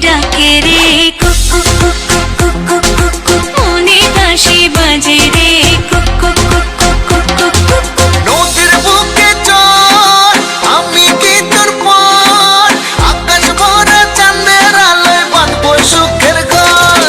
ডাকে রে cook cook cook cook cook cook cook মনে বাঁশি বাজে রে cook cook cook cook cook cook cook cook নদীর বুকে চল আমি কি তোর পর আকাশ ভরা চাঁদের আলোয় বাঁধবো সুখের ঘর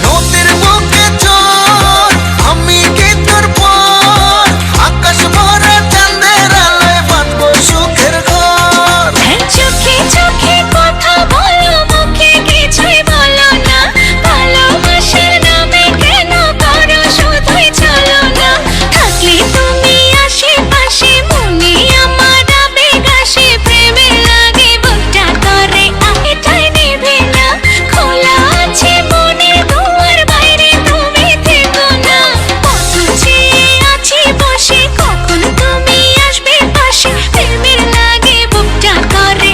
নদীর বুকে চল আমি কি তোর পর আকাশ ভরা চাঁদের আলোয় বাঁধবো সুখের ঘর চোখে চোখে কথা বলো মুখে কিছুই বলো না ভালোবাসার নামে কেন করো শুধুই চলো না থাকলে তুমি আশেপাশে মনে আমার আবেগ আসে প্রেমের লাগে বুকটা করে এটাই নেবে না খোলা আছে মনের দুয়ার বাইরে তুমি থেকো না কত চেয়ে আছি বসে কখন তুমি আসবে পাশে প্রেমের লাগে বুকটা করে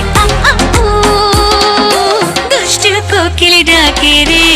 দুষ্ট কোকিল ডাকে রে